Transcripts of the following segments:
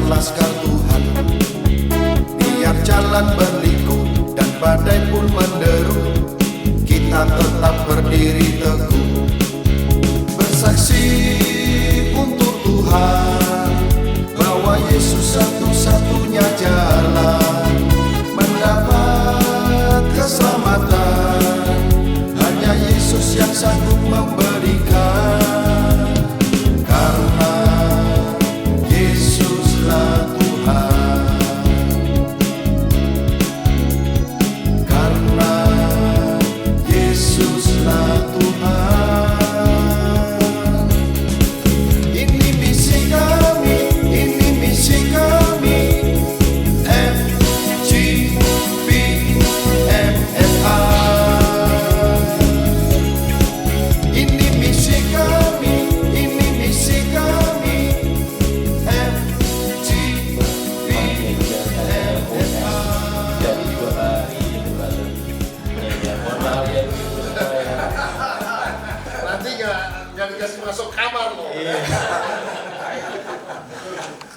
laskar Tuhan. Biar jalan berliku dan badai pun menderu, kita tetap berdiri teguh, bersaksi untuk Tuhan bahwa Yesus satu-satunya jalan mendapat keselamatan. Hanya Yesus yang sanggup memberikan, karena Yesuslah Tuhan. Karena Yesuslah Tuhan. Ini misi kami, ini misi kami, FGP MFA. Ini misi kami, ini misi kami, FGP MFA. Jadi 2 hari itu kan. Ya, mohon maaf ya. Nanti nggak dikasih masuk kamar loh.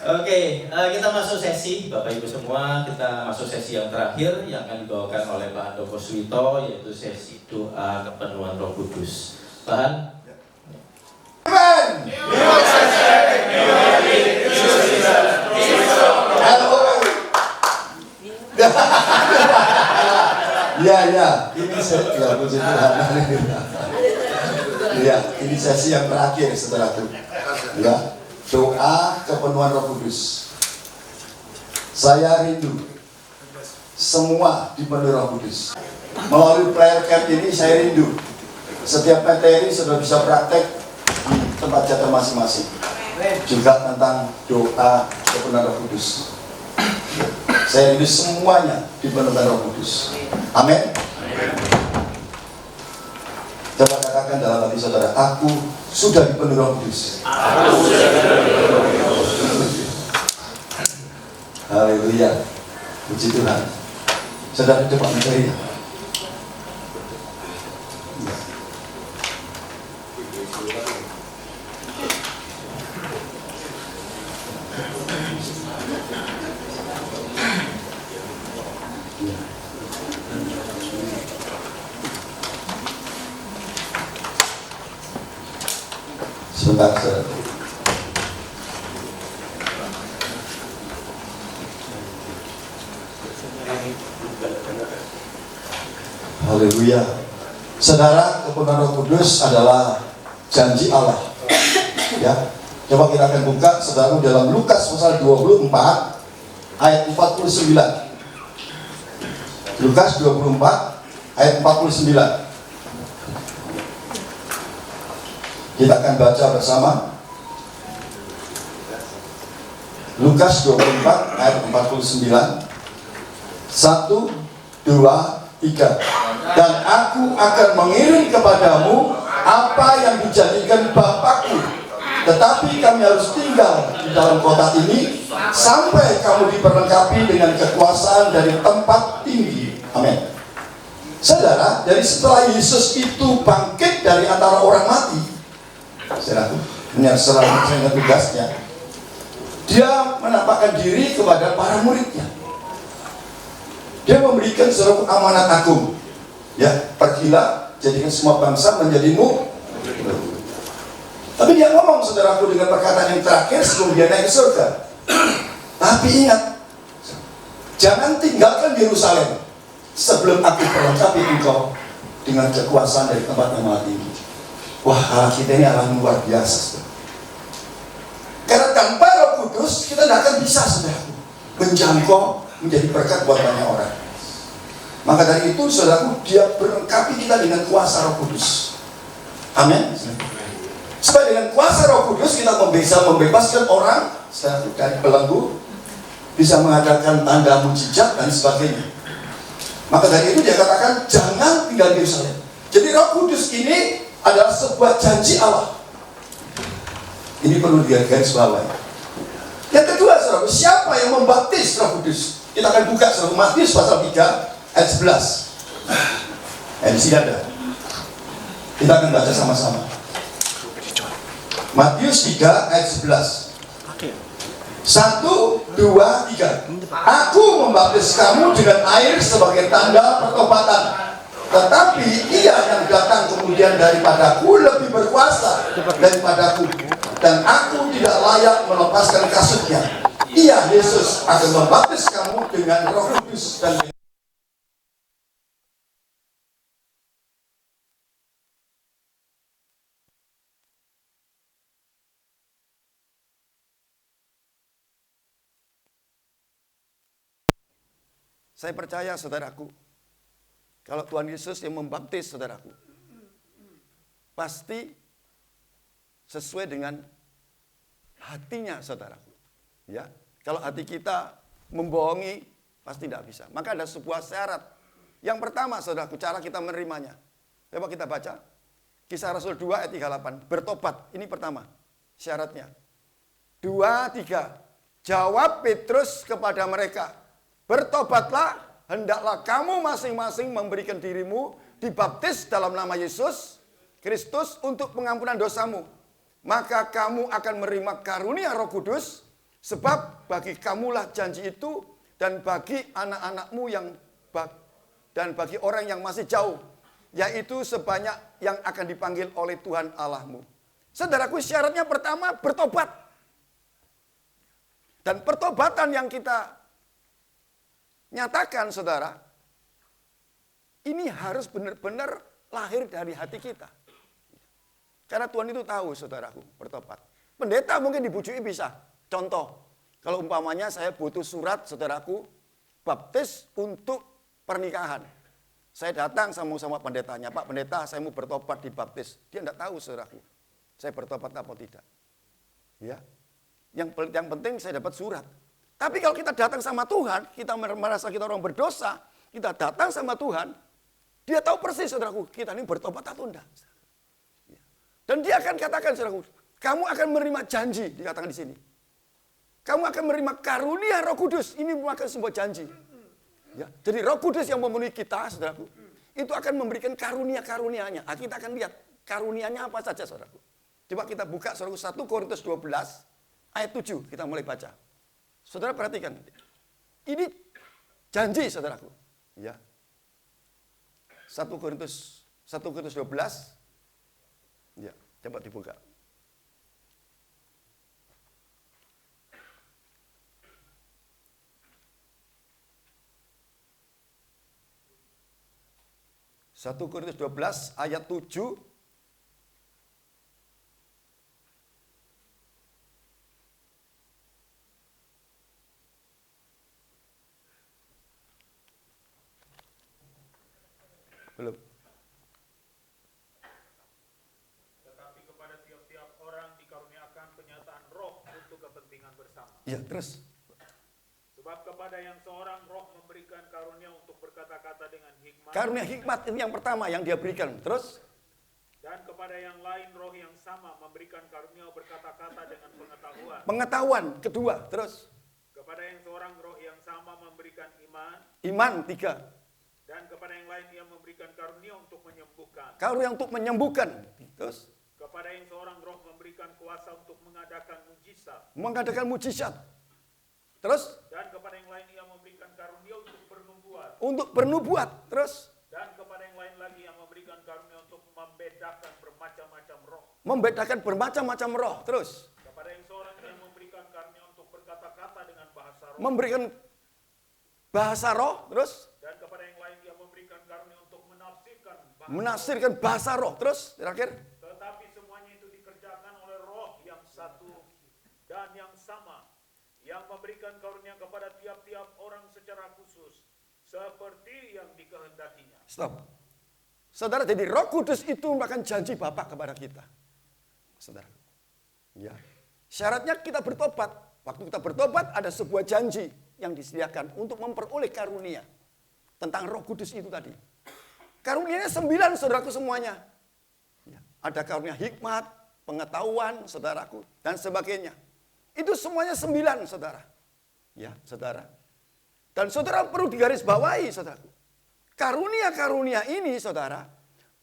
Oke, kita masuk sesi, Bapak Ibu semua, kita masuk sesi yang terakhir yang akan dibawakan oleh Pak Handoko Suwito, yaitu sesi doa kepenuhan Roh Kudus. Bahan? Amen. Ya, ini saya puji Tuhan. Ya, ini sesi yang terakhir, saudaraku. Ya, doa kepenuhan Roh Kudus. Saya rindu semua dipenuhi Roh Kudus. Melalui prayer camp ini saya rindu setiap materi sudah bisa praktek di tempat jatuh masing-masing. Juga tentang doa kepenuhan Roh Kudus. Saya rindu semuanya dipenuhi Roh Kudus. Amin. Coba katakan dalam hati saudara, aku sudah dipenuhi Roh Kudus. Haleluya. Puji Tuhan. Saudara coba mencari. Sebentar, saudara. Haleluya. Saudara, kepenuhan Roh Kudus adalah janji Allah. Ya. Coba kita akan buka saudara dalam Lukas pasal 24 ayat 49. Lukas 24 ayat 49. Kita akan baca bersama. Lukas 24 ayat 49. 1, 2, 3. Dan aku akan mengirim kepadamu apa yang dijanjikan Bapakku, tetapi kami harus tinggal di dalam kota ini sampai kamu diperlengkapi dengan kekuasaan dari tempat tinggi. Amin. Saudara, dari setelah Yesus itu bangkit dari antara orang mati, saudara, menyelesaikan tugasnya, dia menampakkan diri kepada para muridnya. Dia memberikan suatu amanat agung. Ya, pergilah, jadikan semua bangsa menjadi murid. Tapi dia ngomong, saudaraku, dengan perkataan yang terakhir sebelum dia naik ke surga. Tapi ingat, jangan tinggalkan Yerusalem sebelum aku perlengkapi engkau dengan kekuasaan dari tempat yang maha tinggi. Wah, Allah kita ini Allah luar biasa. Karena tanpa Roh Kudus kita tidak akan bisa, saudaraku, menjangkau menjadi berkat buat banyak orang. Maka dari itu, saudaraku, dia berlengkapi kita dengan kuasa Roh Kudus. Amin. Supaya dengan kuasa Roh Kudus kita bisa membebaskan orang dari belenggu, bisa mengadakan tanda mujizat dan sebagainya. Maka dari itu dia katakan jangan tinggal di Yerusalem. Jadi Roh Kudus ini adalah sebuah janji Allah. Ini perlu digarisbawahi. Yang kedua, saudara, siapa yang membaptis Roh Kudus? Kita akan buka saudara Matius pasal 3 ayat 11. Di sini ada. Kita akan baca sama-sama. Matius 3 ayat 11. 1, 2, 3. Aku membaptis kamu dengan air sebagai tanda pertobatan. Tetapi ia yang datang kemudian daripadaku lebih berkuasa daripadaku, dan aku tidak layak melepaskan kasutnya. Ia, Yesus, akan membaptis kamu dengan Roh Kudus dan saya percaya, saudaraku, kalau Tuhan Yesus yang membaptis saudaraku, pasti sesuai dengan hatinya, saudaraku. Ya, kalau hati kita membohongi, pasti tidak bisa. Maka ada sebuah syarat. Yang pertama, saudaraku, cara kita menerimanya. Coba kita baca. Kisah Rasul 2 ayat 38. Bertobat, ini pertama syaratnya. 2, 3. Jawab Petrus kepada mereka, bertobatlah, hendaklah kamu masing-masing memberikan dirimu dibaptis dalam nama Yesus Kristus untuk pengampunan dosamu. Maka kamu akan menerima karunia Roh Kudus, sebab bagi kamulah janji itu, dan bagi anak-anakmu dan bagi orang yang masih jauh, yaitu sebanyak yang akan dipanggil oleh Tuhan Allahmu. Saudaraku, syaratnya pertama bertobat. Dan pertobatan yang kita nyatakan, saudara, ini harus benar-benar lahir dari hati kita. Karena Tuhan itu tahu, saudaraku, bertobat. Pendeta mungkin dibujuki bisa. Contoh, kalau umpamanya saya butuh surat, saudaraku, baptis untuk pernikahan. Saya datang sama pendetanya, Pak Pendeta, saya mau bertobat dibaptis. Dia tidak tahu, saudaraku, saya bertobat apa tidak. Ya, yang penting saya dapat surat. Tapi kalau kita datang sama Tuhan, kita merasa kita orang berdosa, kita datang sama Tuhan, dia tahu persis, saudaraku, kita ini bertobat atau tidak. Dan dia akan katakan, saudaraku, kamu akan menerima janji, dikatakan di sini. Kamu akan menerima karunia Roh Kudus, ini merupakan sebuah janji. Ya, jadi Roh Kudus yang memenuhi kita, saudaraku, itu akan memberikan karunia-karunianya. Nah, kita akan lihat karunianya apa saja, saudaraku. Coba kita buka, saudaraku, 1 Korintus 12 ayat 7, kita mulai baca. Saudara perhatikan, ini janji, saudaraku. Ya. 1 Korintus 12. Ya, coba dibuka. Satu Korintus 12 ayat 7. Belum. Tetapi kepada tiap-tiap orang dikaruniakan penyataan roh untuk kepentingan bersama. Ya, terus. Sebab kepada yang seorang roh memberikan karunia untuk berkata-kata dengan hikmat. Karunia hikmat ini yang pertama yang dia berikan. Terus. Dan kepada yang lain roh yang sama memberikan karunia berkata-kata dengan pengetahuan. Pengetahuan kedua. Terus. Kepada yang seorang roh yang sama memberikan iman. Iman 3. Dan kepada yang lain ia memberikan karunia untuk menyembuhkan. Karunia untuk menyembuhkan. Terus. Kepada yang seorang roh memberikan kuasa untuk mengadakan mujizat. Mengadakan mujizat. Terus. Dan kepada yang lain ia memberikan karunia untuk bernubuat. Untuk bernubuat. Terus. Dan kepada yang lain lagi yang memberikan karunia untuk membedakan bermacam-macam roh. Membedakan bermacam-macam roh. Terus. Kepada yang seorang yang memberikan karunia untuk berkata-kata dengan bahasa roh. Memberikan bahasa roh. Terus. Dan kepada yang lain yang memberikan karunia untuk menafsirkan bahasa Menafsirkan bahasa roh. Terus. Terakhir. Tetapi semuanya itu dikerjakan oleh roh yang satu dan yang sama, yang memberikan karunia kepada tiap-tiap orang secara khusus, seperti yang dikehendakinya. Stop. Saudara, jadi Roh Kudus itu merupakan janji Bapa kepada kita. Saudara. Ya. Syaratnya kita bertobat. Waktu kita bertobat ada sebuah janji yang disediakan untuk memperoleh karunia. Tentang Roh Kudus itu tadi. Karunianya 9, saudaraku semuanya. Ya. Ada karunia hikmat, pengetahuan, saudaraku, dan sebagainya. Itu semuanya 9, saudara. Ya, saudara. Dan saudara perlu digarisbawahi, saudaraku. Karunia-karunia ini, saudara,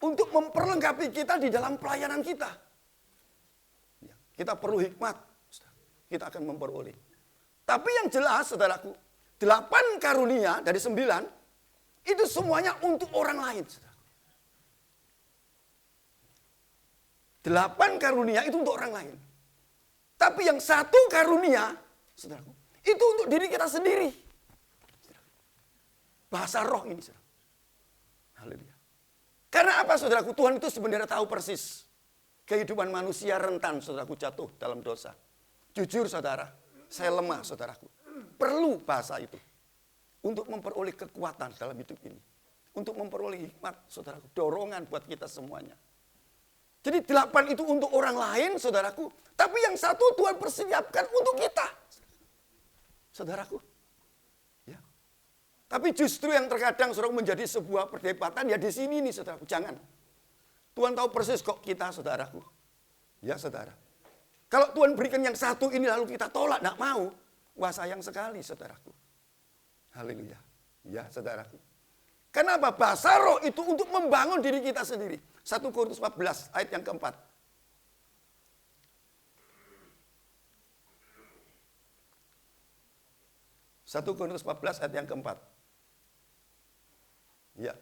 untuk memperlengkapi kita di dalam pelayanan kita. Ya, kita perlu hikmat, saudara. Kita akan memperoleh. Tapi yang jelas, saudaraku, 8 karunia dari 9, itu semuanya untuk orang lain. Saudaraku. 8 karunia itu untuk orang lain. Tapi yang 1 karunia, saudaraku, itu untuk diri kita sendiri. Bahasa roh ini, saudara. Haleluya. Karena apa, saudaraku? Tuhan itu sebenarnya tahu persis kehidupan manusia rentan, saudaraku, jatuh dalam dosa. Jujur, saudara, saya lemah, saudaraku. Perlu bahasa itu untuk memperoleh kekuatan dalam hidup ini. Untuk memperoleh hikmat, saudaraku. Dorongan buat kita semuanya. Jadi 8 itu untuk orang lain, saudaraku. Tapi yang 1 Tuhan persiapkan untuk kita. Saudaraku. Ya. Tapi justru yang terkadang saudara menjadi sebuah perdebatan ya di sini nih, saudaraku. Jangan. Tuhan tahu persis kok kita, saudaraku. Ya, saudara. Kalau Tuhan berikan yang 1 ini lalu kita tolak, tidak mau. Wah, sayang sekali, saudaraku. Haleluya. Ya, saudaraku. Kenapa? Bahasa roh itu untuk membangun diri kita sendiri. 1 Korintus 14 ayat yang keempat. Satu Korintus 14 ayat yang keempat. Ya.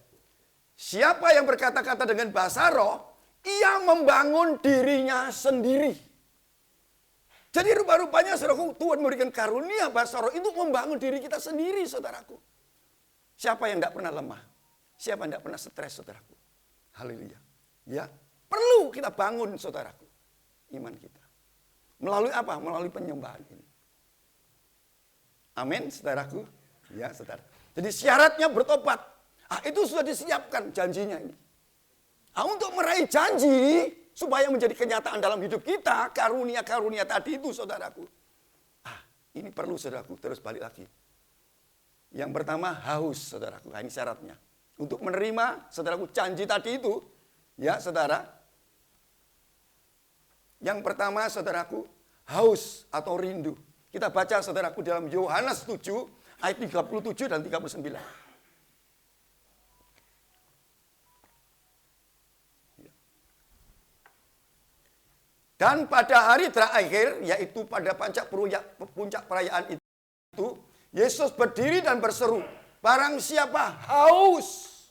Siapa yang berkata-kata dengan bahasa roh, ia membangun dirinya sendiri. Jadi rupa-rupanya, saudaraku, Tuhan memberikan karunia bahasa roh itu membangun diri kita sendiri, saudaraku. Siapa yang tidak pernah lemah? Siapa yang tidak pernah stres, saudaraku? Haleluya. Ya, perlu kita bangun, saudaraku, iman kita. Melalui apa? Melalui penyembahan ini. Amin, saudaraku. Ya, saudara. Jadi syaratnya bertobat. Itu sudah disiapkan janjinya ini. Untuk meraih janji, supaya menjadi kenyataan dalam hidup kita, karunia-karunia tadi itu, saudaraku. Ini perlu, saudaraku, terus balik lagi. Yang pertama, haus, saudaraku. Ini syaratnya. Untuk menerima, saudaraku, janji tadi itu, ya, saudara. Yang pertama, saudaraku, haus atau rindu. Kita baca, saudaraku, dalam Yohanes 7, ayat 37 dan 39. Dan pada hari terakhir, yaitu pada puncak perayaan itu, Yesus berdiri dan berseru, barang siapa haus,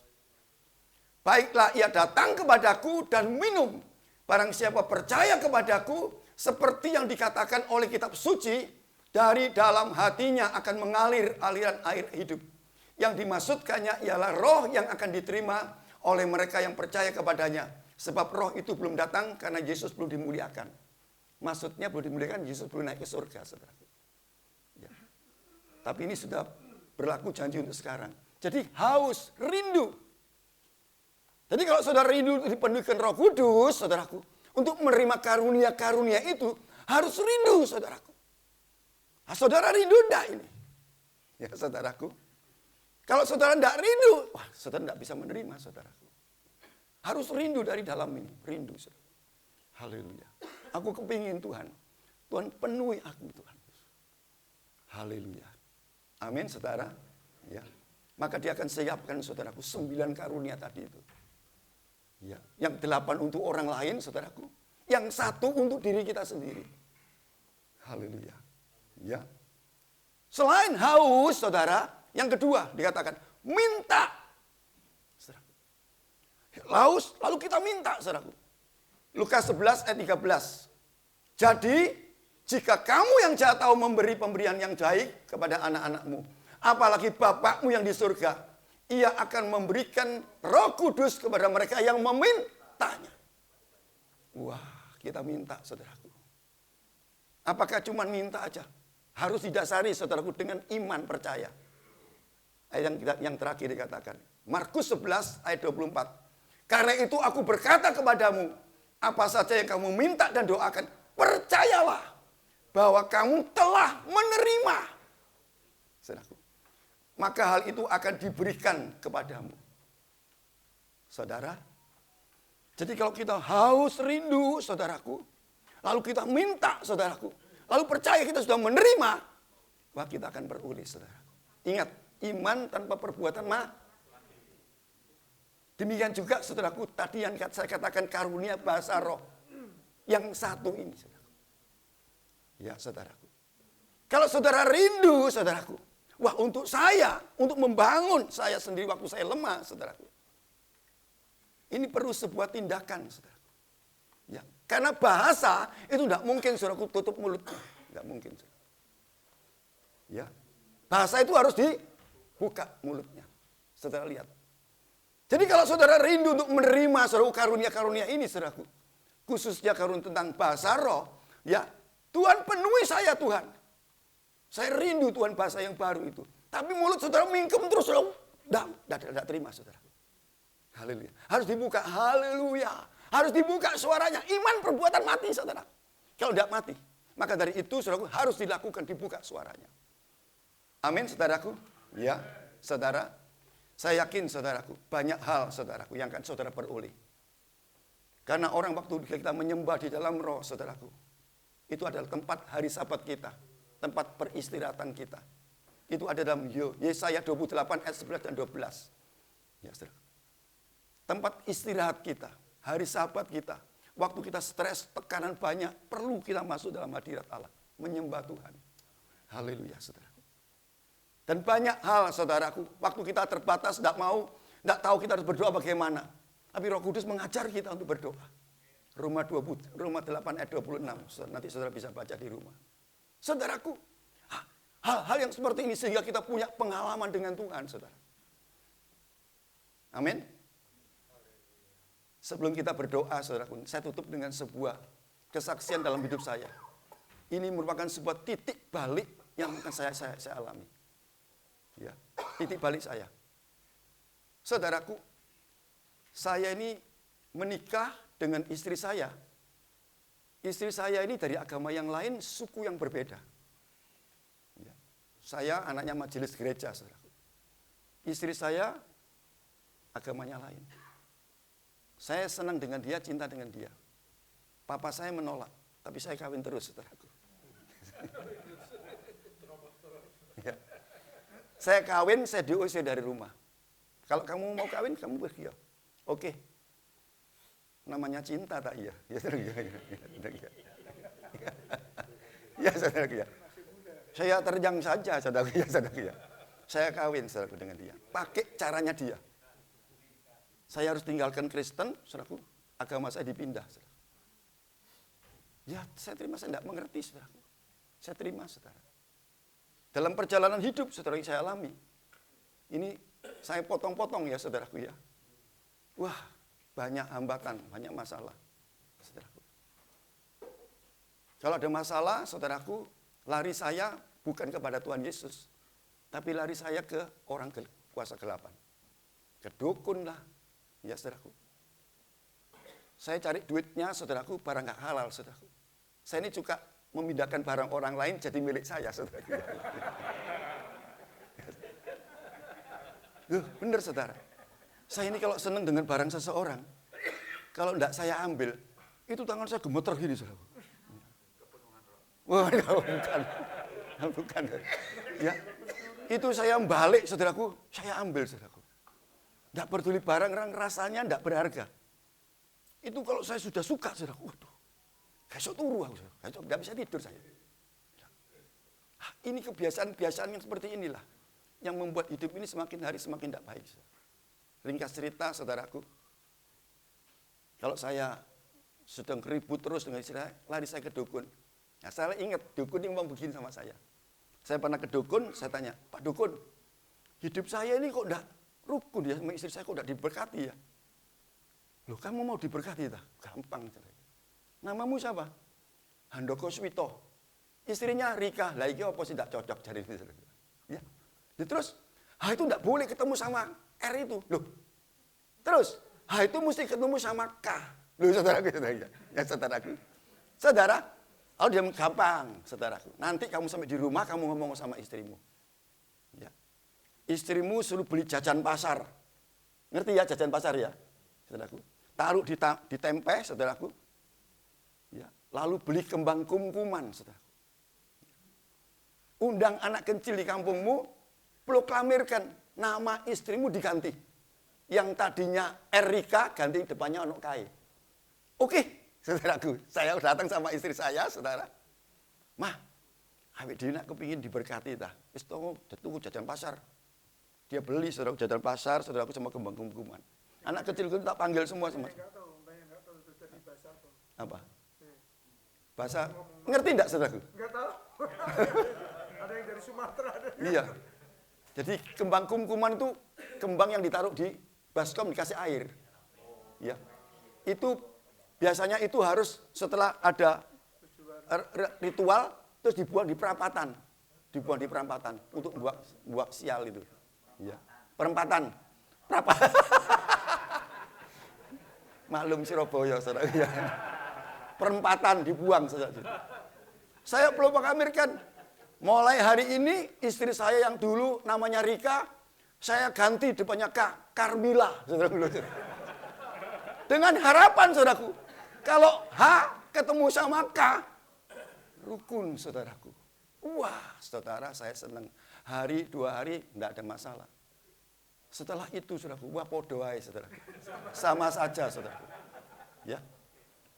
baiklah ia datang kepadaku dan minum. Barang siapa percaya kepadaku, seperti yang dikatakan oleh kitab suci, dari dalam hatinya akan mengalir aliran air hidup. Yang dimaksudkannya ialah roh yang akan diterima oleh mereka yang percaya kepadanya. Sebab roh itu belum datang karena Yesus belum dimuliakan. Maksudnya belum dimuliakan, Yesus belum naik ke surga, saudara. Ya. Tapi ini sudah berlaku janji untuk sekarang. Jadi haus, rindu. Jadi kalau saudara rindu dipenuhikan Roh Kudus, saudaraku, untuk menerima karunia-karunia itu harus rindu, saudaraku. Saudara rindu enggak ini? Ya, saudaraku. Kalau saudara enggak rindu, wah, saudara enggak bisa menerima, saudaraku. Harus rindu dari dalam ini, rindu, saudara. Haleluya. Aku kepingin Tuhan. Tuhan penuhi aku, Tuhan. Haleluya. Amin, saudara. Ya. Maka dia akan siapkan, saudaraku, 9 karunia tadi itu. Ya. Yang 8 untuk orang lain, saudaraku. Yang 1 untuk diri kita sendiri. Haleluya. Ya. Selain haus, saudara, yang kedua dikatakan minta. Saudara. Haus, lalu kita minta, saudaraku. Lukas 11 ayat 13. Jadi, jika kamu yang jahat tahu memberi pemberian yang baik kepada anak-anakmu, apalagi Bapakmu yang di surga, ia akan memberikan Roh Kudus kepada mereka yang memintanya. Wah, kita minta, saudaraku. Apakah cuma minta aja? Harus didasari, saudaraku, dengan iman percaya. Ayat yang terakhir dikatakan. Markus 11 ayat 24. Karena itu aku berkata kepadamu, apa saja yang kamu minta dan doakan, percayalah bahwa kamu telah menerima. Saudaraku. Maka hal itu akan diberikan kepadamu. Saudara. Jadi kalau kita haus rindu, saudaraku, lalu kita minta, saudaraku, lalu percaya kita sudah menerima, wah, kita akan beroleh, saudaraku. Ingat, iman tanpa perbuatan demikian juga, saudaraku, tadi yang saya katakan karunia bahasa roh. Yang 1 ini, saudaraku. Ya, saudaraku. Kalau saudara rindu, saudaraku, wah untuk saya, untuk membangun saya sendiri waktu saya lemah, saudaraku. Ini perlu sebuah tindakan, saudaraku. Ya, karena bahasa itu tidak mungkin saudaraku tutup mulutnya, tidak mungkin. Saudara. Ya, bahasa itu harus dibuka mulutnya, saudara lihat. Jadi kalau saudara rindu untuk menerima saudara karunia-karunia ini, saudaraku, khususnya karunia tentang bahasa roh, ya Tuhan penuhi saya Tuhan. Saya rindu Tuhan bahasa yang baru itu. Tapi mulut saudara mingkem terus, saudara. Tidak terima, saudara. Haleluya. Harus dibuka, haleluya. Harus dibuka suaranya. Iman perbuatan mati, saudara. Kalau tidak mati. Maka dari itu, saudaraku, harus dilakukan, dibuka suaranya. Amin, saudaraku. Ya, saudara. Saya yakin, saudaraku, banyak hal, saudaraku, yang akan saudara peroleh. Karena orang waktu kita menyembah di dalam roh, saudaraku, itu adalah tempat hari Sabat kita. Tempat peristirahatan kita. Itu ada dalam Yesaya 28 ayat 11 dan 12. Ya, saudara. Tempat istirahat kita, hari Sabat kita, waktu kita stres, tekanan banyak, perlu kita masuk dalam hadirat Allah, menyembah Tuhan. Haleluya, saudara. Dan banyak hal, saudaraku, waktu kita terbatas, tidak tahu kita harus berdoa bagaimana. Tapi Roh Kudus mengajar kita untuk berdoa. Roma 8 ayat 26, nanti saudara bisa baca di rumah. Saudaraku, hal-hal yang seperti ini sehingga kita punya pengalaman dengan Tuhan, saudara. Amin. Sebelum kita berdoa, saudaraku, saya tutup dengan sebuah kesaksian dalam hidup saya. Ini merupakan sebuah titik balik yang akan saya alami. Ya, titik balik saya. Saudaraku, saya ini menikah dengan istri saya. Istri saya ini dari agama yang lain, suku yang berbeda. Ya. Saya anaknya majelis gereja, saudaraku. Istri saya agamanya lain. Saya senang dengan dia, cinta dengan dia. Papa saya menolak, tapi saya kawin terus, saudaraku. Ya. Saya kawin, saya diusir dari rumah. Kalau kamu mau kawin, kamu pergi. Oke. Namanya cinta tak iya? Ya, ya, saudaraku ya. Saya terjang saja, saudaraku ya, saudaraku ya. Saya kawin, saudaraku, dengan dia. Pakai caranya dia. Saya harus tinggalkan Kristen, saudaraku. Agama saya dipindah, saudaraku. Ya, saya terima, saya tidak mengerti, saudaraku. Saya terima, saudara. Dalam perjalanan hidup, saudara, yang saya alami. Ini saya potong-potong ya, saudaraku ya. Wah, banyak hambatan, banyak masalah, saudaraku. Kalau ada masalah, saudaraku, lari saya bukan kepada Tuhan Yesus, tapi lari saya ke orang kuasa gelapan. Ke dukun lah, ya saudaraku. Saya cari duitnya, saudaraku, barang gak halal, saudaraku. Saya ini juga memindahkan barang orang lain jadi milik saya, saudaraku. Benar, saudara. Saya ini kalau senang dengan barang seseorang, kalau tidak saya ambil, itu tangan saya gemeter gini, saudara. Wah, bukan. Ya, itu saya balik, saudaraku, saya ambil, saudaraku. Tidak peduli barang, rasanya tidak berharga. Itu kalau saya sudah suka, saudaraku, waduh, besok turu aku, besok tidak bisa tidur saya. Ini kebiasaan-kebiasaan yang seperti inilah, yang membuat hidup ini semakin hari semakin tidak baik. Ringkas cerita, saudaraku, kalau saya sedang ribut terus dengan istri saya, lari saya ke dukun. Nah, saya ingat dukun yang mau begini sama saya. Saya pernah ke dukun, saya tanya, Pak Dukun, hidup saya ini kok enggak rukun ya, sama istri saya kok enggak diberkati ya? Loh, kamu mau diberkati tak? Gampang. Namamu siapa? Handoko Swito. Istrinya Rika. Lah iki apa sih enggak cocok cari istri. Ya. Terus, itu enggak boleh ketemu sama R itu. Loh. Terus, itu mesti ketemu sama K. Loh, saudaraku, ya saudaraku. Saudara, kalau dia gampang, saudaraku. Nanti kamu sampai di rumah, kamu ngomong sama istrimu. Ya. Istrimu suruh beli jajan pasar. Ngerti ya jajan pasar ya? Saudaraku. Taruh di tempe, saudaraku. Ya. Lalu beli kembang kumkuman, saudaraku. Undang anak kecil di kampungmu, proklamirkan nama istrimu diganti. Yang tadinya Erika, ganti depannya ono Kai. Oke, saudaraku. Saya datang sama istri saya, saudara. Mah, Awake dhewe nek kepengin diberkati ta, wis tuku jajan pasar. Dia beli saudara jajan pasar, saudaraku sama kembang kumkuman. Anak kecil itu tak panggil semua. Apa? Bahasa ngerti enggak saudaraku? Enggak tahu. Ada yang dari Sumatera. Iya. Jadi kembang kumkuman itu kembang yang ditaruh di baskom dikasih air. Ya. Itu biasanya itu harus setelah ada ritual terus dibuang di perempatan. Dibuang di perempatan untuk buang sial itu. Ya. Perempatan. Maklum Surabaya saudara. Ya. Perempatan dibuang saudara. Saya perlu mengamirkan, mulai hari ini istri saya yang dulu namanya Rika, saya ganti depannya Carmila, saudara. Dengan harapan saudaraku, kalau H ketemu sama K, rukun saudaraku. Wah, saudara saya senang. Hari, 2 hari, tidak ada masalah. Setelah itu saudaraku, wah podo wae saudaraku. Sama saja saudaraku. Ya.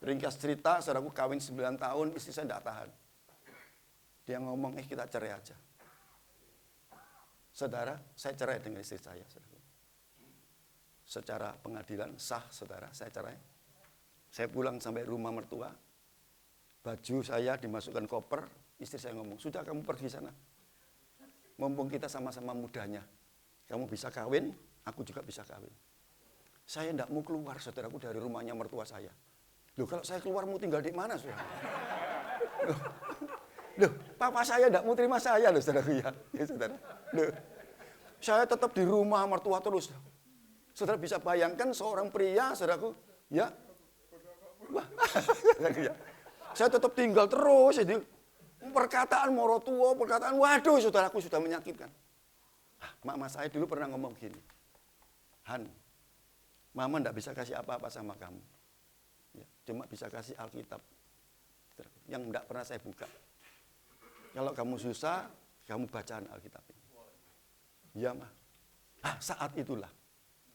Ringkas cerita, saudaraku kawin 9 tahun, istri saya tidak tahan. Dia ngomong, kita cerai aja. Saudara, saya cerai dengan istri saya. Saudara. Secara pengadilan sah, saudara, saya cerai. Saya pulang sampai rumah mertua. Baju saya dimasukkan koper, istri saya ngomong, sudah kamu pergi sana. Mumpung kita sama-sama mudanya. Kamu bisa kawin, aku juga bisa kawin. Saya tidak mau keluar, saudaraku, dari rumahnya mertua saya. Loh, kalau saya keluar mau tinggal di mana, saudara? Loh, papa saya tidak mau terima saya, loh, saudaraku ya. Ya, saudara. Loh, saya tetap di rumah mertua terus. Saudara bisa bayangkan seorang pria, saudaraku, ya. Wah, saudaraku ya. Saya tetap tinggal terus. Jadi, perkataan morotua, perkataan, waduh, saudaraku sudah menyakitkan. Mama saya dulu pernah ngomong gini, Han, mama tidak bisa kasih apa-apa sama kamu. Ya, cuma bisa kasih Alkitab yang tidak pernah saya buka. Kalau kamu susah, kamu bacaan Alkitab ini. Ya, Ma. Saat itulah,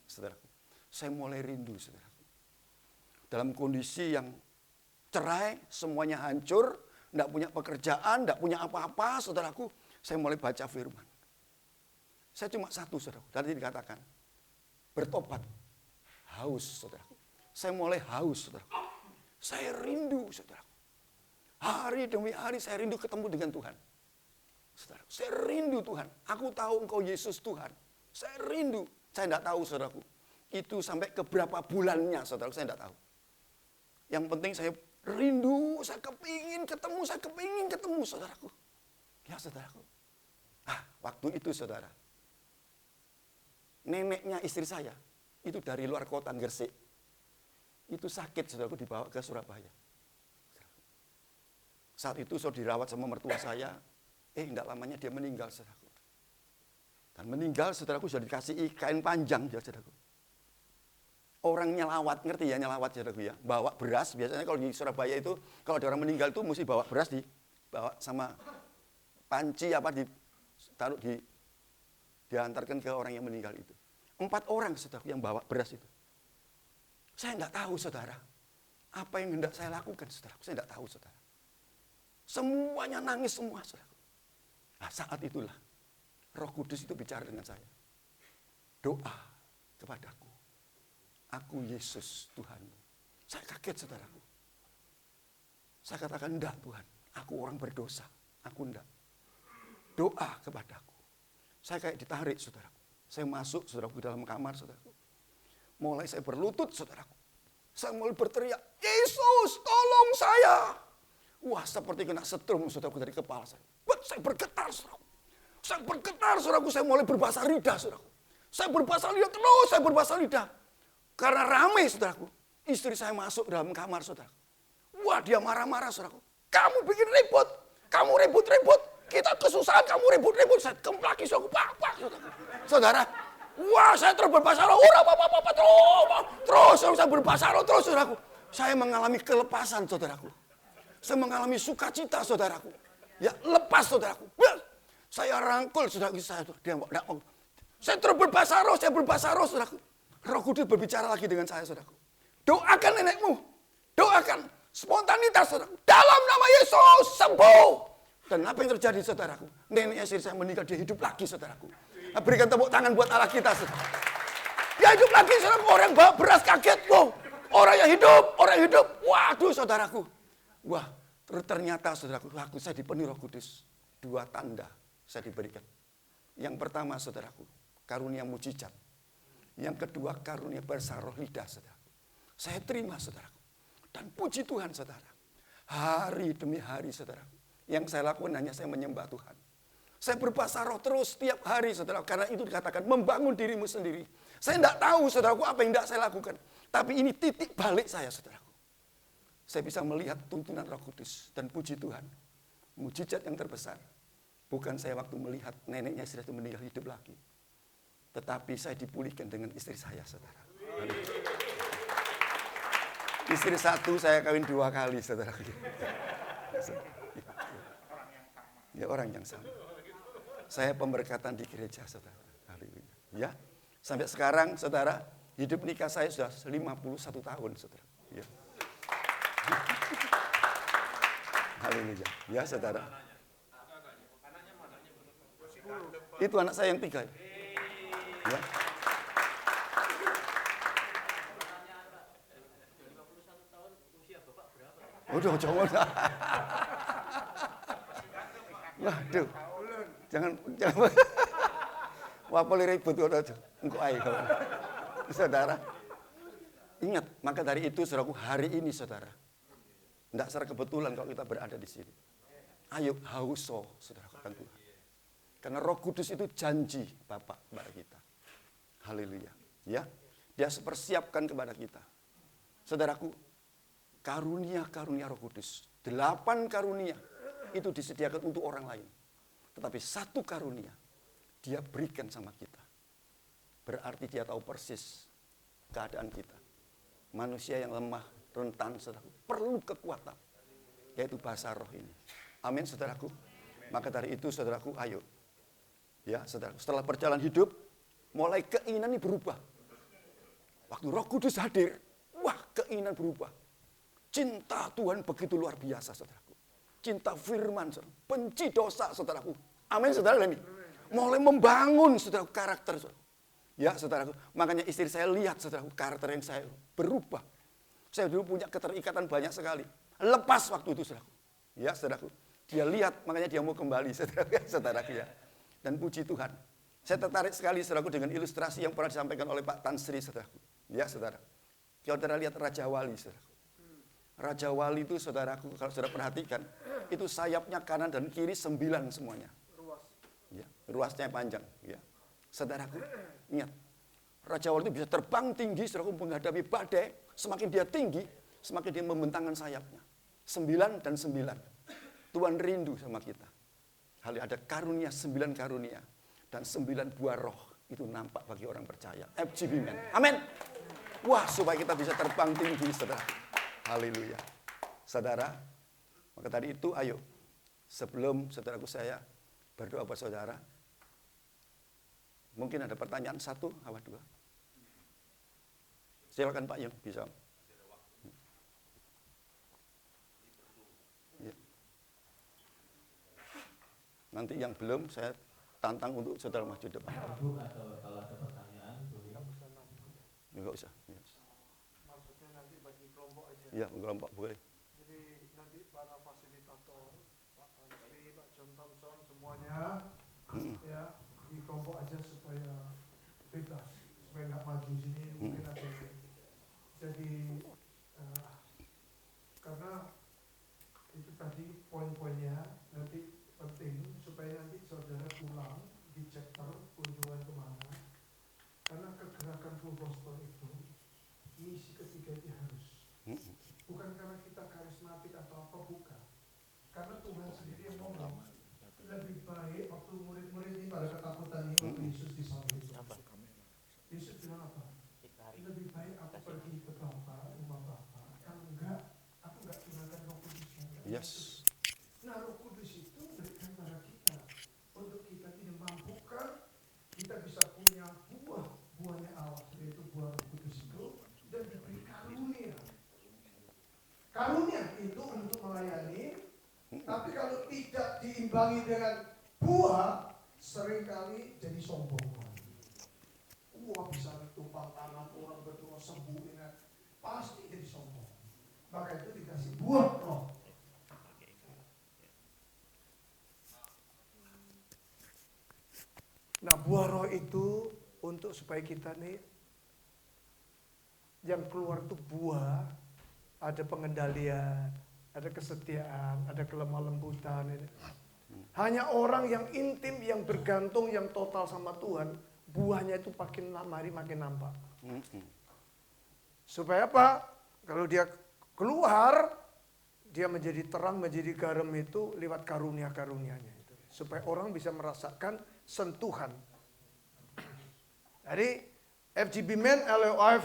saudaraku, saya mulai rindu, saudaraku. Dalam kondisi yang cerai, semuanya hancur, tidak punya pekerjaan, tidak punya apa-apa, saudaraku, saya mulai baca firman. Saya cuma satu, saudaraku, tadi dikatakan, bertobat, haus, saudaraku. Saya mulai haus, saudaraku. Saya rindu, saudaraku. Hari demi hari saya rindu ketemu dengan Tuhan. Saudaraku, saya rindu Tuhan. Aku tahu Engkau Yesus Tuhan. Saya rindu. Saya tidak tahu, saudaraku. Itu sampai ke berapa bulannya, saudaraku, saya tidak tahu. Yang penting saya rindu, saya kepingin ketemu, saudaraku. Ya, saudaraku. Waktu itu, saudara. Neneknya istri saya, itu dari luar kota Gresik. Itu sakit, saudaraku, dibawa ke Surabaya. Saat itu saya dirawat sama mertua saya, tidak lamanya dia meninggal, saudaraku. Dan meninggal, saudaraku, sudah dikasih kain panjang, ya, saudaraku. Orang nyelawat, ngerti ya nyelawat, saudaraku ya. Bawa beras, biasanya kalau di Surabaya itu, kalau ada orang meninggal itu mesti bawa beras, dibawa sama panci, ditaruh diantarkan ke orang yang meninggal itu. 4 orang, saudaraku, yang bawa beras itu. Saya tidak tahu, saudara. Apa yang hendak saya lakukan, saudaraku. Saya tidak tahu, saudara. Semuanya nangis semua, saudaraku. Saat itulah Roh Kudus itu bicara dengan saya. Doa kepadaku. Aku Yesus Tuhanmu. Saya kaget, saudaraku. Saya katakan, enggak Tuhan. Aku orang berdosa. Aku enggak. Doa kepadaku. Saya kayak ditarik, saudaraku. Saya masuk, saudaraku, ke dalam kamar, saudaraku. Mulai saya berlutut, saudaraku. Saya mulai berteriak, Yesus, tolong saya. Wah, seperti kena setrum, saudaraku, dari kepala saya. Saya bergetar, saudaraku. Saya bergetar, saudaraku. Saya mulai berbahasa lidah, saudaraku. Saya berbahasa lidah terus, saya berbahasa lidah. Karena ramai, saudaraku. Istri saya masuk dalam kamar, saudaraku. Wah, dia marah-marah, saudaraku. Kamu bikin ribut. Kamu ribut-ribut. Kita kesusahan, kamu ribut-ribut. Saya kemplaki, saudaraku. Pak, saudaraku. Saudara, wah, saya terus berbahasa roh. Terus saya berbahasa roh, terus, saudaraku. Saya mengalami kelepasan, saudaraku. Saya mengalami sukacita, saudaraku. Ya, lepas, saudaraku. Saya rangkul, saudaraku. Saya terus berbahasa roh, saudaraku. Roh Kudus berbicara lagi dengan saya, saudaraku. Doakan nenekmu. Doakan. Spontanitas, saudaraku. Dalam nama Yesus, sembuh. Dan apa yang terjadi, saudaraku? Neneknya istri saya meninggal, dia hidup lagi, saudaraku. Nah, berikan tepuk tangan buat Allah kita, saudara. Dia hidup lagi, saudaraku. Orang bawa beras kaget, loh. Orang yang hidup. Waduh, saudaraku. Wah, ternyata, saudaraku, saya dipenuhi Roh Kudus. 2 tanda saya diberikan. Yang pertama, saudaraku, karunia mujizat. Yang kedua, karunia bahasa roh lidah, saudaraku. Saya terima, saudaraku. Dan puji Tuhan, saudara. Hari demi hari, saudaraku. Yang saya lakukan hanya saya menyembah Tuhan. Saya berbahasa roh terus setiap hari, saudara. Karena itu dikatakan membangun dirimu sendiri. Saya tidak tahu, saudaraku, apa yang tidak saya lakukan. Tapi ini titik balik saya, saudaraku. Saya bisa melihat tuntunan Roh Kudus. Dan puji Tuhan. Mujizat yang terbesar. Bukan saya waktu melihat neneknya istri itu meninggal hidup lagi. Tetapi saya dipulihkan dengan istri saya, saudara. Istri satu saya kawin 2 kali, saudara. Ya, orang yang sama. Saya pemberkatan di gereja, saudara. Haleluya. Ya, sampai sekarang, saudara, hidup nikah saya sudah 51 tahun, saudara. Ya. Haleluya. Ya, saudara. Itu anak saya yang 3. Ya. Udah, jangan. Waduh. Jangan. Wapol ribut aja. Engko ae kawan. Saudara. Ingat, maka dari itu saudaraku, hari ini saudara. Tidak secara kebetulan kalau kita berada di sini. Ayo hauso, saudara akan Tuhan. Karena Roh Kudus itu janji Bapak kepada kita. Haleluya. Ya, Dia persiapkan kepada kita. Saudaraku, karunia-karunia Roh Kudus. 8 karunia itu disediakan untuk orang lain. Tetapi 1 karunia Dia berikan sama kita. Berarti Dia tahu persis keadaan kita. Manusia yang lemah, rentan, saudaraku, perlu kekuatan. Yaitu bahasa roh ini. Amin, saudaraku. Maka dari itu, saudaraku, ayo. Ya, saudaraku, setelah berjalan hidup, mulai keinginan ini berubah. Waktu Roh Kudus hadir, wah, keinginan berubah. Cinta Tuhan begitu luar biasa, saudaraku. Cinta firman, saudaraku. Benci dosa, saudaraku. Amin, saudara ini. Mulai membangun, saudaraku, karakter, saudaraku. Ya, saudaraku. Makanya istri saya lihat, saudaraku, karakter yang saya berubah. Saya dulu punya keterikatan banyak sekali. Lepas waktu itu, saudaraku. Ya, saudaraku. Dia lihat, makanya dia mau kembali, saudaraku, ya. Dan puji Tuhan. Saya tertarik sekali, saudaraku, dengan ilustrasi yang pernah disampaikan oleh Pak Tan Sri, saudaraku. Ya, saudara. Saudara lihat Raja Wali, saudaraku. Raja Wali itu, saudaraku, kalau saudara perhatikan, itu sayapnya kanan dan kiri 9 semuanya. Ya, ruasnya panjang. Ya. Saudaraku, ingat. Raja Wali itu bisa terbang tinggi, saudaraku, menghadapi badai. Semakin dia tinggi, semakin dia membentangkan sayapnya. 9 dan 9. Tuhan rindu sama kita. Hal ada karunia, 9 karunia. Dan 9 buah roh. Itu nampak bagi orang percaya. FGB man. Amin. Wah, supaya kita bisa terbang tinggi, saudara. Haleluya. Saudara, maka tadi itu, ayo. Sebelum saudaraku saya berdoa buat saudara. Mungkin ada pertanyaan 1, apa 2? Silakan Pak Yung, bisa. Ya. Nanti yang belum saya tantang untuk saudara maju depan. Bu, atau kalau ada pertanyaan, boleh. Enggak usah. Ya. Maksudnya nanti bagi kelompok aja. Iya, kelompok boleh. Jadi nanti para fasilitator, Pak Andri, Pak John Thompson, semuanya ya di kelompok aja supaya bebas, supaya nggak maju sini mungkin ada yang jadi karena itu tadi poin-poinnya nanti penting supaya nanti saudara pulang di chapter kunjungan kemana, karena kegerakan full gospel itu misi ketiga itu harus bukan karena kita karismatik atau apa, bukan, karena Tuhan sendiri yang ngomong lebih baik waktu murid-murid ini pada ketakutan ini waktu Yesus disalib itu. Yesus bilang apa? Lebih baik aku pergi ke Bapa, rumah Bapa. Kalau enggak, aku enggak gunakan Roh Kudusnya. Yes. Nah, Roh Kudus itu berikan pada kita untuk kita tidak mampukan kita bisa punya buahnya Allah, yaitu buah Roh Kudus itu, dan diberi karunia. Karunia itu untuk melayani, tapi kalau tidak diimbangi diimbangi dengan buah, seringkali jadi sombong. Wah, bisa tumpang tangan orang berdoa sembuh ini, pasti jadi sombong. Maka itu dikasih buah roh. Nah, buah roh itu untuk supaya kita nih yang keluar itu buah, ada pengendalian, ada kesetiaan, ada kelemah lembutan. Hanya orang yang intim, yang bergantung, yang total sama Tuhan, buahnya itu makin hari makin nampak. Supaya apa? Kalau dia keluar, dia menjadi terang, menjadi garam itu lewat karunia-karunianya itu. Supaya orang bisa merasakan sentuhan. Jadi FGB Men, LOF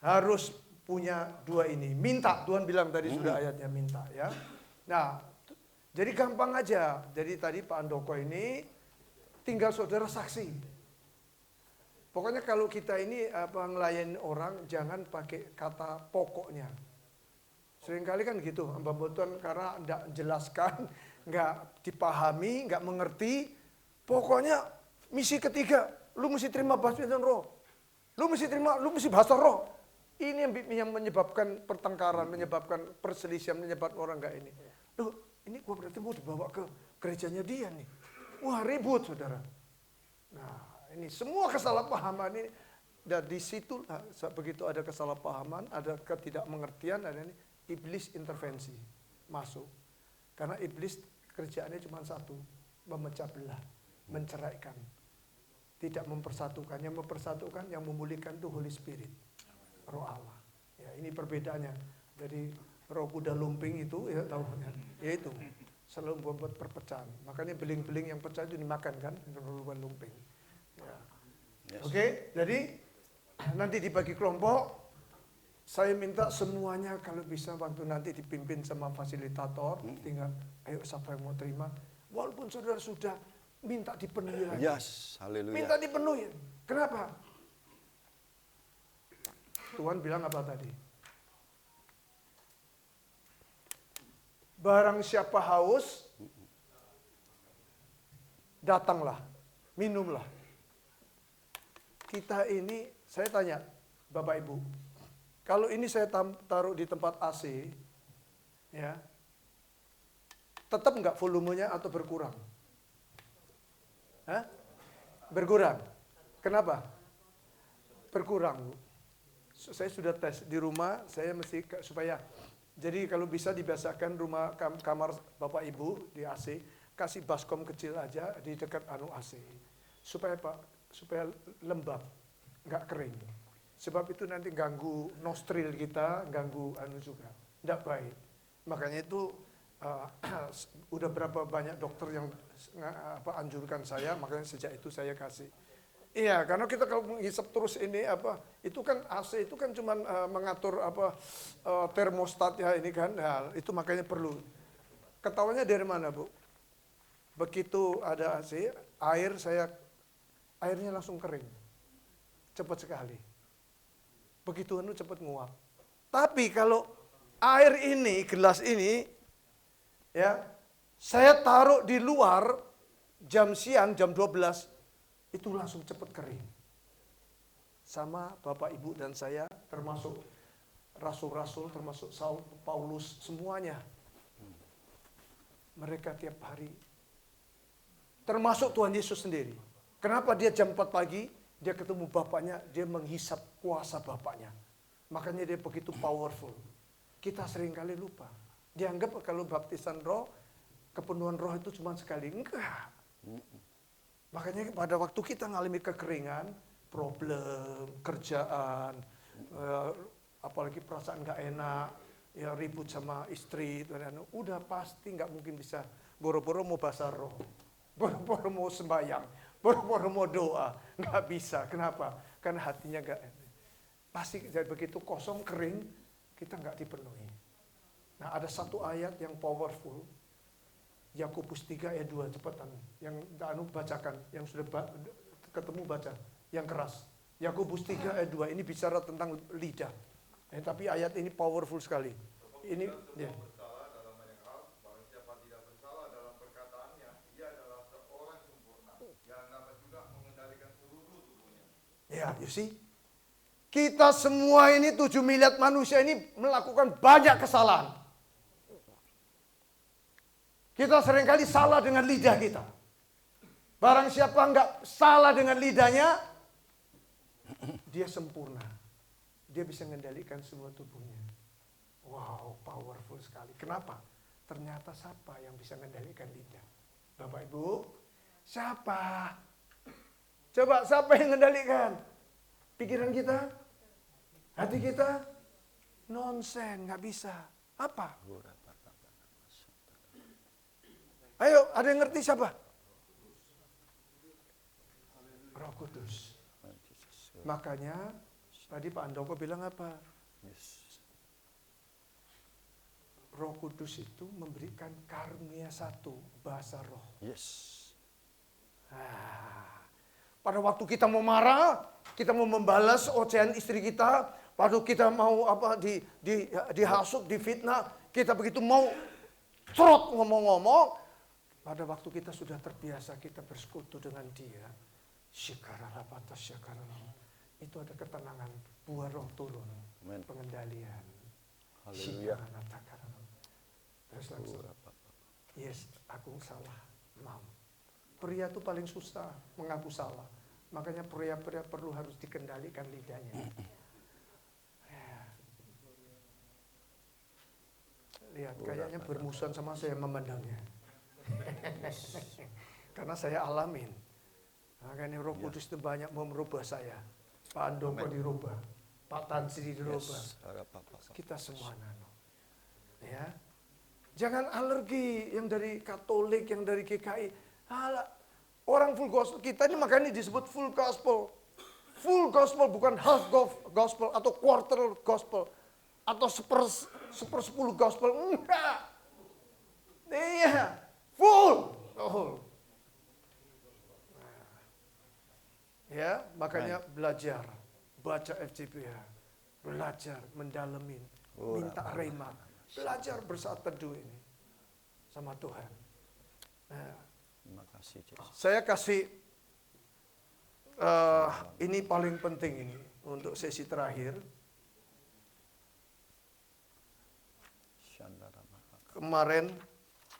harus punya dua ini. Minta, Tuhan bilang tadi sudah ayatnya minta ya. Nah, jadi gampang aja. Jadi tadi Pak Andoko ini tinggal saudara saksi. Pokoknya kalau kita ini ngelayani orang jangan pakai kata pokoknya. Seringkali kan gitu, Mbak Tuhan karena enggak jelaskan, enggak dipahami, enggak mengerti. Pokoknya misi ketiga, lu mesti terima baptisan roh. Lu mesti bahasa roh. Ini yang menyebabkan pertengkaran, menyebabkan perselisihan, menyebabkan orang enggak ini. Loh, ini gua berarti mau dibawa ke gerejanya dia nih. Wah, ribut saudara. Nah, ini semua kesalahpahaman ini, dan di situ begitu ada kesalahpahaman, ada ketidakmengertian, ada ini iblis intervensi masuk. Karena iblis kerjaannya cuma satu, memecah belah, menceraikan, tidak mempersatukan. Yang mempersatukan, yang memulihkan itu Holy Spirit, Roh Allah. Ya, ini perbedaannya dari roh kuda lumping itu, ya tahu ya itu selalu membuat perpecahan. Makanya beling-beling yang pecah itu dimakan kan, roh kuda lumping. Ya. Yes. Oke, jadi nanti dibagi kelompok. Saya minta semuanya kalau bisa waktu nanti dipimpin sama fasilitator, tinggal ayo siapa yang mau terima. Walaupun saudara sudah minta dipenuhi lagi. Yes, haleluya. Minta dipenuhi. Kenapa? Tuhan bilang apa tadi? Barang siapa haus, datanglah, minumlah. Kita ini, saya tanya, Bapak Ibu, kalau ini saya taruh di tempat AC, ya, tetap nggak volumenya atau berkurang? Hah? Berkurang. Kenapa? Berkurang, Bu. Saya sudah tes di rumah, saya mesti supaya, jadi kalau bisa dibiasakan rumah kamar Bapak Ibu di AC, kasih baskom kecil aja di dekat AC. Supaya Pak, supaya lembab, nggak kering. Sebab itu nanti ganggu nostril kita, ganggu juga, nggak baik. Makanya itu udah berapa banyak dokter yang anjurkan saya, makanya sejak itu saya kasih. Iya, karena kita kalau menghisap terus ini itu kan AC itu kan cuma mengatur termostat ya ini kan, nah, itu makanya perlu. Ketawanya dari mana, Bu? Begitu ada AC, airnya langsung kering, cepat sekali. Begitu cepat nguap. Tapi kalau air ini, gelas ini, ya, saya taruh di luar jam siang, jam 12, itu langsung cepat kering. Sama Bapak Ibu dan saya, termasuk rasul-rasul, termasuk Saul, Paulus, semuanya. Mereka tiap hari. Termasuk Tuhan Yesus sendiri. Kenapa dia jam 4 pagi, dia ketemu Bapaknya, dia menghisap kuasa Bapaknya. Makanya dia begitu powerful. Kita seringkali lupa. Dianggap kalau baptisan roh, kepenuhan roh itu cuma sekali. Enggak. Makanya pada waktu kita ngalami kekeringan, problem, kerjaan, apalagi perasaan nggak enak, ya ribut sama istri, udah pasti nggak mungkin bisa boro-boro mau bahasa roh, boro-boro mau sembahyang, boro-boro mau doa, nggak bisa. Kenapa? Karena hatinya nggak, pasti begitu kosong kering, kita nggak dipenuhi. Nah, ada satu ayat yang powerful, Yakobus 3 ayat 2, cepetan. Yang Anu bacakan, yang sudah ketemu baca, yang keras. Yakobus 3 ayat 2, ini bicara tentang lidah. Tapi ayat ini powerful sekali. Ini ya. Bersalah dalam banyak hal, barang siapa tidak bersalah dalam perkataan Ya, you see? Kita semua ini 7 miliar manusia ini melakukan banyak kesalahan. Kita seringkali salah dengan lidah kita. Barang siapa enggak salah dengan lidahnya, dia sempurna. Dia bisa mengendalikan semua tubuhnya. Wow, powerful sekali. Kenapa? Ternyata siapa yang bisa mengendalikan lidah? Bapak Ibu, siapa? Coba siapa yang mengendalikan? Pikiran kita? Hati kita? Nonsen, nggak bisa. Apa? Ayo, ada yang ngerti siapa? Roh Kudus. Makanya tadi Pak Andoko bilang apa? Roh Kudus itu memberikan karunia satu, bahasa roh. Pada waktu kita mau marah, kita mau membalas ocehan istri kita, pada kita mau dihasut, difitnah, kita begitu mau trot ngomong-ngomong, pada waktu kita sudah terbiasa kita bersekutu dengan dia, itu ada ketenangan, buah roh turun, pengendalian. Haleluya. Terus langsung, yes, aku salah, maaf. Pria itu paling susah mengaku salah. Makanya pria-pria perlu harus dikendalikan lidahnya. Lihat, kayaknya bermusuhan sama saya memandangnya. Karena saya alamin. Makanya Roh Kudus itu banyak mau merubah saya. Pak Andoko dirubah, Pak Tansri dirubah. Kita semua nano. Ya. Jangan alergi yang dari Katolik, yang dari GKI. Orang full gospel kita ini makanya disebut full gospel. Full gospel bukan half gospel atau quarter gospel atau seper 10 gospel. Enggak. Iya, full. Ya, makanya belajar, baca FCPH, belajar, mendalemin, minta rema, belajar bersaat teduh ini sama Tuhan. Nah, Terima kasih, saya kasih ini paling penting ini untuk sesi terakhir. Kemarin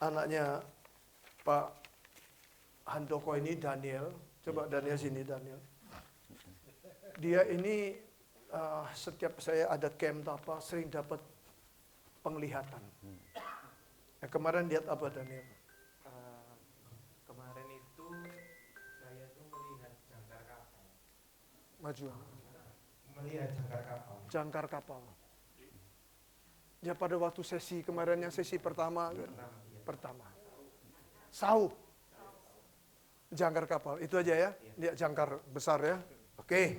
anaknya Pak Handoko ini Daniel, coba Daniel sini Daniel. Dia ini setiap saya ada camp apa sering dapat penglihatan. Kemarin lihat apa Daniel? Kemarin itu saya tuh melihat jangkar kapal. Maju. Melihat jangkar kapal. Jangkar kapal. Ya pada waktu sesi kemarin yang sesi pertama. Pertama. Saup. Jangkar kapal. Itu aja ya. Lihat jangkar besar ya. Oke.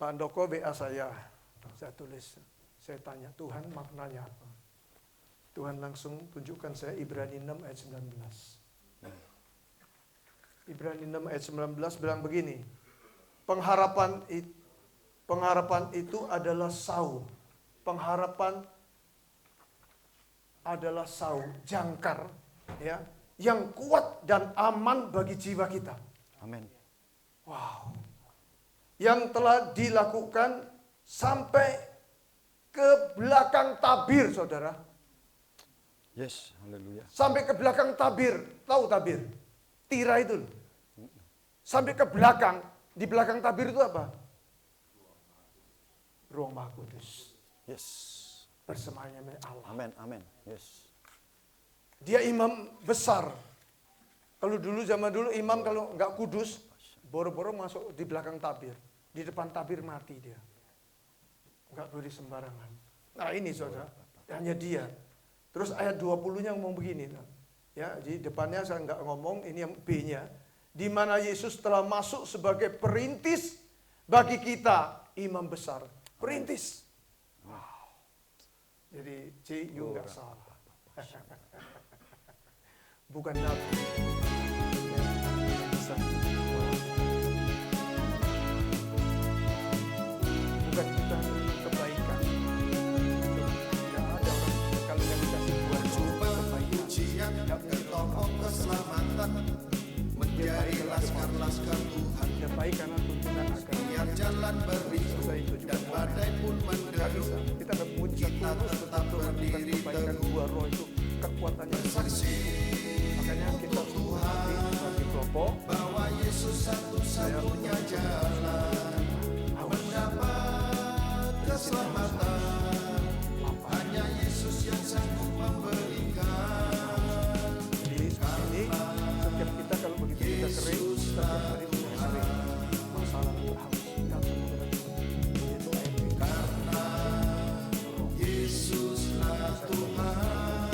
Pak Andoko WA saya. Saya tulis. Saya tanya Tuhan maknanya apa. Tuhan langsung tunjukkan saya Ibrani 6 ayat 19. Ibrani 6 ayat 19 bilang begini. Pengharapan itu adalah saum. Pengharapan adalah saum, jangkar ya, yang kuat dan aman bagi jiwa kita. Amin. Wow. Yang telah dilakukan sampai ke belakang tabir, Saudara. Yes, haleluya. Sampai ke belakang tabir. Tahu tabir? Tirai itu. Sampai ke belakang. Di belakang tabir itu apa? Roh Maha Kudus. Yes. Bersamanya Allah. Amin, amin. Yes. Dia imam besar. Kalau dulu zaman dulu imam kalau nggak kudus, boro-boro masuk di belakang tabir. Di depan tabir mati dia. Nggak boleh sembarangan. Nah ini saudara, hanya dia. Terus ayat 20-nya ngomong begini. Ya, di depannya saya nggak ngomong, ini yang B-nya. Di mana Yesus telah masuk sebagai perintis bagi kita, imam besar. Perintis. Wow. Jadi C.U. nggak salah. Bukan nabi. Bukan kita kebaikan. Tidak ada orang kalau yang dikasih buat Coba ujian ketokong keselamatan menjadi laskar-laskar Tuhan. kebaikan karena tuntunan agama. puncak tulus betul-betul melakukan perbaikan dua roh itu kekuatannya bersaksi. Makanya kita semua nanti bagi kelompok bahwa Yesus satu-satunya jalan mendapat keselamatan. Hanya Yesus yang sanggup memberikan. Jadi ini setiap kita kalau begitu kita kering, kita kembali punya sering masalah untuk haus. Langsung kita itu air Karena Yesuslah Tuhan.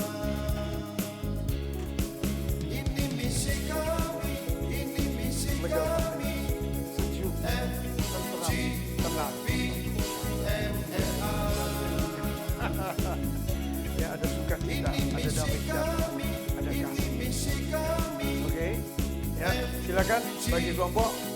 Ini misi kami, ini misi kami. sejuk, tenang. Ya ada sukacita, ada damai sejahtera, ada kasih. Oke, ya silakan bagi kelompok.